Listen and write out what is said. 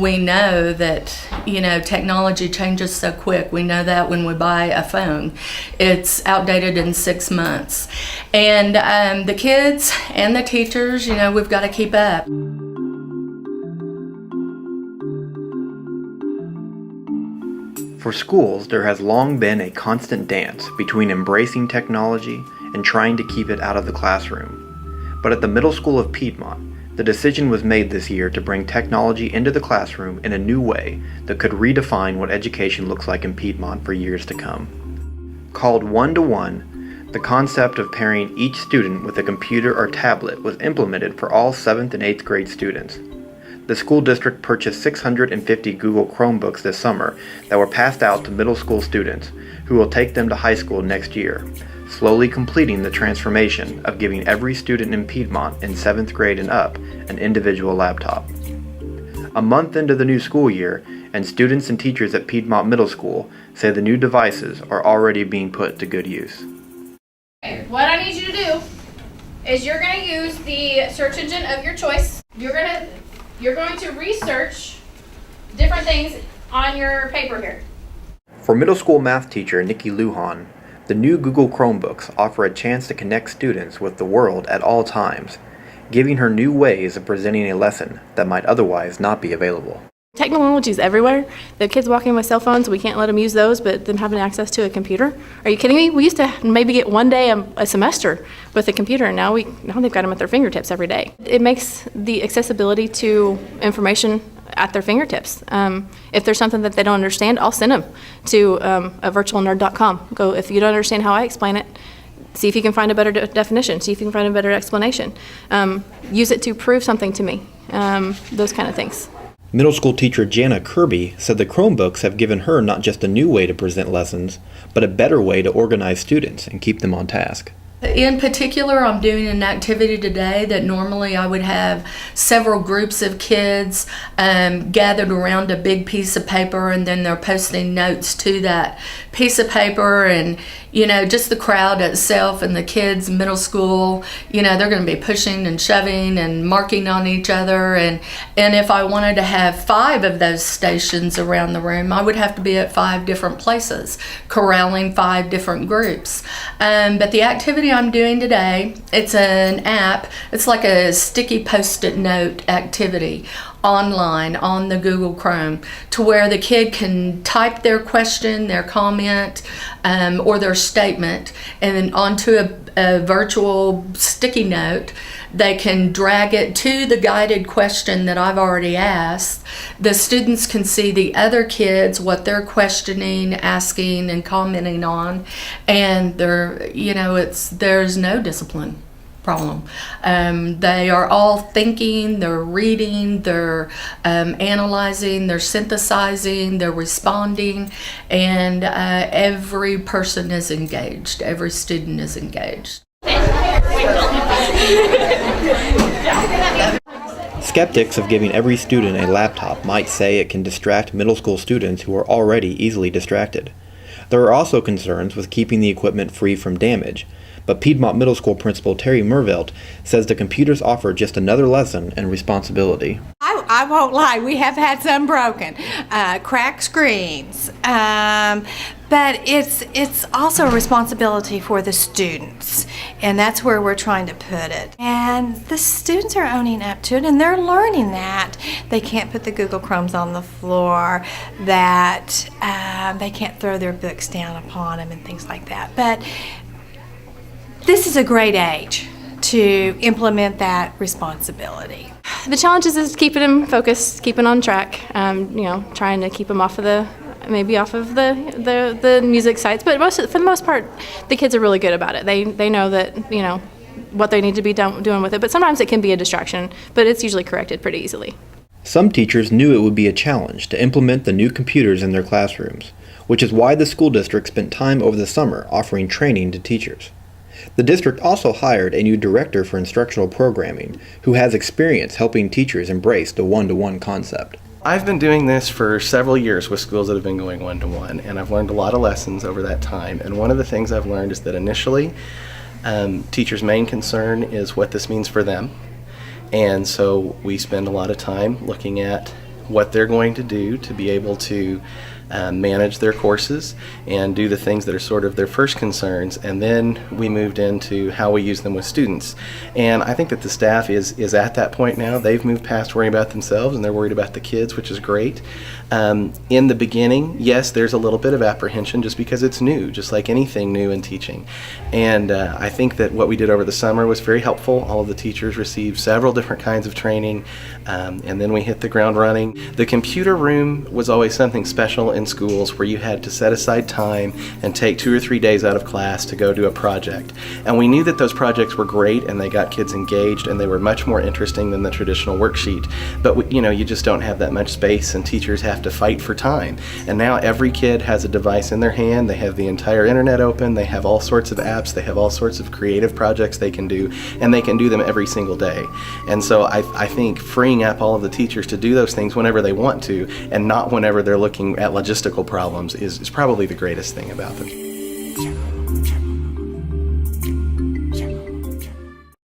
we know that, technology changes so quick. We know that when we buy a phone, it's outdated in 6 months. And the kids and the teachers, we've got to keep up. For schools, there has long been a constant dance between embracing technology and trying to keep it out of the classroom. But at the Middle School of Piedmont, the decision was made this year to bring technology into the classroom in a new way that could redefine what education looks like in Piedmont for years to come. Called one-to-one, the concept of pairing each student with a computer or tablet was implemented for all 7th and 8th grade students. The school district purchased 650 Google Chromebooks this summer that were passed out to middle school students who will take them to high school next year, slowly completing the transformation of giving every student in Piedmont in 7th grade and up an individual laptop. A month into the new school year, and students and teachers at Piedmont Middle School say the new devices are already being put to good use. Okay, what I need you to do is you're going to use the search engine of your choice. You're going to research different things on your paper here. For middle school math teacher Nikki Lujan, the new Google Chromebooks offer a chance to connect students with the world at all times, giving her new ways of presenting a lesson that might otherwise not be available. Technology is everywhere. The kids walking in with cell phones, we can't let them use those, but them having access to a computer. Are you kidding me? We used to maybe get one day a semester with a computer, and now they've got them at their fingertips every day. It makes the accessibility to information at their fingertips. If there's something that they don't understand, I'll send them to virtualnerd.com. Go, if you don't understand how I explain it, see if you can find a better definition, see if you can find a better explanation. Use it to prove something to me, those kind of things. Middle school teacher Jana Kirby said the Chromebooks have given her not just a new way to present lessons, but a better way to organize students and keep them on task. In particular, I'm doing an activity today that normally I would have several groups of kids gathered around a big piece of paper, and then they're posting notes to that piece of paper, and just the crowd itself and the kids, middle school, they're going to be pushing and shoving and marking on each other, and if I wanted to have 5 of those stations around the room, I would have to be at 5 different places, corralling 5 different groups. But the activity I'm doing today, it's an app. It's like a sticky post-it note activity online on the Google Chrome, to where the kid can type their question, their comment, or their statement, and then onto a virtual sticky note. They can drag it to the guided question that I've already asked. The students can see the other kids, what they're questioning, asking, and commenting on, and there's no discipline problem. They are all thinking, they're reading, they're analyzing, they're synthesizing, they're responding, and every person is engaged, every student is engaged. Skeptics of giving every student a laptop might say it can distract middle school students who are already easily distracted. There are also concerns with keeping the equipment free from damage, but Piedmont Middle School Principal Terry Mervelt says the computers offer just another lesson in responsibility. I won't lie, we have had some broken, cracked screens, but it's also a responsibility for the students, and that's where we're trying to put it. And the students are owning up to it, and they're learning that they can't put the Google Chromes on the floor, that they can't throw their books down upon them and things like that. But this is a great age to implement that responsibility. The challenge is keeping them focused, keeping on track, trying to keep them off of the music sites. But for the most part, the kids are really good about it. They know that, what they need to be doing with it. But sometimes it can be a distraction, but it's usually corrected pretty easily. Some teachers knew it would be a challenge to implement the new computers in their classrooms, which is why the school district spent time over the summer offering training to teachers. The district also hired a new director for instructional programming who has experience helping teachers embrace the one-to-one concept. I've been doing this for several years with schools that have been going one-to-one, and I've learned a lot of lessons over that time. And one of the things I've learned is that initially, teachers' main concern is what this means for them. And so we spend a lot of time looking at what they're going to do to be able to manage their courses and do the things that are sort of their first concerns, and then we moved into how we use them with students. And I think that the staff is at that point now. They've moved past worrying about themselves and they're worried about the kids, which is great. In the beginning, yes, there's a little bit of apprehension just because it's new, just like anything new in teaching. And I think that what we did over the summer was very helpful. All of the teachers received several different kinds of training, and then we hit the ground running. The computer room was always something special in schools where you had to set aside time and take 2 or 3 days out of class to go do a project. And we knew that those projects were great and they got kids engaged and they were much more interesting than the traditional worksheet. But you just don't have that much space, and teachers have to fight for time. And now every kid has a device in their hand. They have the entire internet open. They have all sorts of apps. They have all sorts of creative projects they can do, and they can do them every single day. And so I think freeing up all of the teachers to do those things whenever they want to and not whenever they're looking at logistical problems is probably the greatest thing about them.